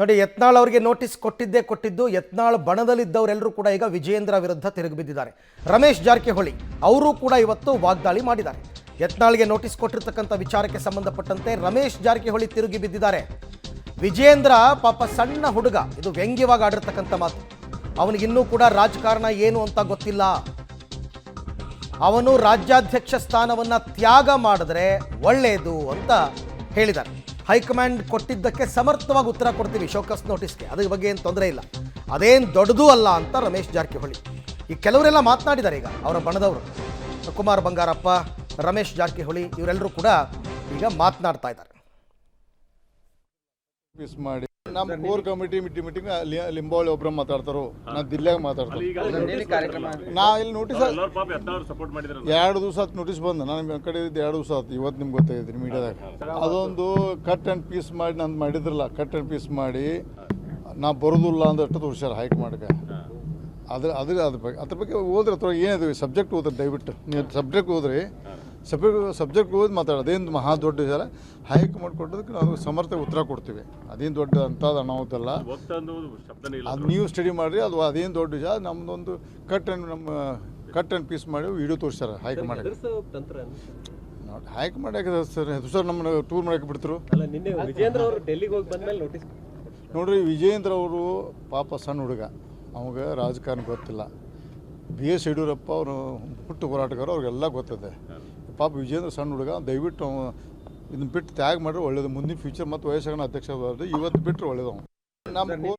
ನೋಡಿ, ಯತ್ನಾಳ್ ಅವರಿಗೆ ನೋಟಿಸ್ ಕೊಟ್ಟಿದ್ದು ಯತ್ನಾಳ್ ಬಣದಲ್ಲಿದ್ದವರೆಲ್ಲರೂ ಕೂಡ ಈಗ ವಿಜಯೇಂದ್ರ ವಿರುದ್ಧ ತಿರುಗಿಬಿದ್ದಿದ್ದಾರೆ. ರಮೇಶ್ ಜಾರಕಿಹೊಳಿ ಅವರು ಕೂಡ ಇವತ್ತು ವಾಗ್ದಾಳಿ ಮಾಡಿದ್ದಾರೆ. ಯತ್ನಾಳ್ಗೆ ನೋಟಿಸ್ ಕೊಟ್ಟಿರ್ತಕ್ಕಂಥ ವಿಚಾರಕ್ಕೆ ಸಂಬಂಧಪಟ್ಟಂತೆ ರಮೇಶ್ ಜಾರಕಿಹೊಳಿ ತಿರುಗಿ ಬಿದ್ದಿದ್ದಾರೆ. ವಿಜಯೇಂದ್ರ ಪಾಪ ಸಣ್ಣ ಹುಡುಗ, ಇದು ವ್ಯಂಗ್ಯವಾಗಿ ಆಡಿರ್ತಕ್ಕಂಥ ಮಾತು. ಅವನಿಗಿನ್ನೂ ಕೂಡ ರಾಜಕಾರಣ ಏನು ಅಂತ ಗೊತ್ತಿಲ್ಲ. ಅವನು ರಾಜ್ಯಾಧ್ಯಕ್ಷ ಸ್ಥಾನವನ್ನ ತ್ಯಾಗ ಮಾಡಿದ್ರೆ ಒಳ್ಳೆಯದು ಅಂತ ಹೇಳಿದ್ದಾರೆ. ಹೈಕಮಾಂಡ್ ಕೊಟ್ಟಿದ್ದಕ್ಕೆ ಸಮರ್ಥವಾಗಿ ಉತ್ತರ ಕೊಡ್ತೀವಿ ಶೋಕಸ್ ನೋಟಿಸ್ಗೆ, ಅದ್ರ ಬಗ್ಗೆ ಏನು ತೊಂದರೆ ಇಲ್ಲ, ಅದೇನು ದೊಡ್ಡದೂ ಅಲ್ಲ ಅಂತ ರಮೇಶ್ ಜಾರಕಿಹೊಳಿ. ಈ ಕೆಲವರೆಲ್ಲ ಮಾತನಾಡಿದ್ದಾರೆ. ಈಗ ಅವರ ಬಣದವರು ಕುಮಾರ್ ಬಂಗಾರಪ್ಪ, ರಮೇಶ್ ಜಾರಕಿಹೊಳಿ ಇವರೆಲ್ಲರೂ ಕೂಡ ಈಗ ಮಾತನಾಡ್ತಾ ಇದ್ದಾರೆ. ಮಾಡಿ ನಮ್ಮ ಕೋರ್ ಕಮಿಟಿ ಮೀಟಿಂಗ್ ಲಿಂಬಾವಳಿ ಒಬ್ಬರು ಮಾತಾಡ್ತಾರೋ, ನಾ ದಿಲ್ಲಾಗ ಮಾತಾಡ್ತಾರೆ. ನಾ ಇಲ್ಲಿ ನೋಟಿಸ್ 2 ದಿವಸ ನೋಟಿಸ್ ಬಂದ, ನಾನು ಕಡೆ 2 ದಿವಸ ಆಯ್ತು. ಇವತ್ತು ನಿಮ್ಗೆ ಗೊತ್ತಾಗಿದ್ರಿ ಮೀಡಿಯಾದಾಗ ಅದೊಂದು ಕಟ್ ಆ್ಯಂಡ್ ಪೀಸ್ ಮಾಡಿ ನಂದು ಮಾಡಿದ್ರಲ್ಲ, ಕಟ್ ಆ್ಯಂಡ್ ಪೀಸ್ ಮಾಡಿ ನಾ ಬರೋದಿಲ್ಲ ಅಂದಷ್ಟು ತೋರಿಸ್ಯಾರ ಹೈಕಮಾಂಡ್ಗೆ. ಅದ್ರ ಬಗ್ಗೆ ಹೋದ್ರೆ ಅಥವಾ ಏನಿದೆ ಸಬ್ಜೆಕ್ಟ್ ಹೋದ್ರೆ ದಯವಿಟ್ಟು ನೀವು ಸಬ್ಜೆಕ್ಟ್ ಹೋದ್ರಿ, ಸಬ್ಜೆಕ್ಟ್ ಓದಿ ಮಾತಾಡೋದು. ಅದೇನು ಮಹಾ ದೊಡ್ಡ ವಿಚಾರ, ಹೈಕಮಾಂಡ್ ಕೊಟ್ಟೋದಕ್ಕೆ ನಾವು ಸಮರ್ಥ ಉತ್ತರ ಕೊಡ್ತೀವಿ. ಅದೇನು ದೊಡ್ಡ ಅಂಥದ್ದು ಅನಾಹುತಲ್ಲ, ಅದು ನೀವು ಸ್ಟಡಿ ಮಾಡಿರಿ. ಅದು ಅದೇನು ದೊಡ್ಡ ವಿಚಾರ. ನಮ್ಮದೊಂದು ಕಟ್ ಆ್ಯಂಡ್ ಪೀಸ್ ಮಾಡಿ ವಿಡಿಯೋ ತೋರಿಸ್ಯಾರ ಹೈಕಮಾಂಡ್. ನೋಡಿ ಹೈಕಮಾಂಡ್ ಸರ್ ಸರ್ ನಮ್ಮನ್ನು ಟೂರ್ ಮಾಡೋಕೆ ಬಿಡ್ತರು. ನೋಡ್ರಿ, ವಿಜಯೇಂದ್ರ ಅವರು ಪಾಪ ಸಣ್ಣ ಹುಡುಗ, ಅವಾಗ ರಾಜಕಾರಣ ಗೊತ್ತಿಲ್ಲ. BS ಯಡಿಯೂರಪ್ಪ ಅವರು ಹುಟ್ಟು ಹೋರಾಟಗಾರ, ಅವ್ರಿಗೆಲ್ಲ ಗೊತ್ತಿದೆ. ಪಾಪ ವಿಜಯೇಂದ್ರ ಸಣ್ಣ ಹುಡುಗ, ದಯವಿಟ್ಟು ಇದನ್ನ ಬಿಟ್ಟು ತ್ಯಾಗ ಮಾಡಿದ್ರೆ ಒಳ್ಳೇದು. ಮುಂದಿನ ಫ್ಯೂಚರ್ ಮತ್ತು ವಯಸ್ಸಾಗ ಅಧ್ಯಕ್ಷ ಇವತ್ತು ಬಿಟ್ಟರೆ ಒಳ್ಳೇದು. ನಮ್ಮ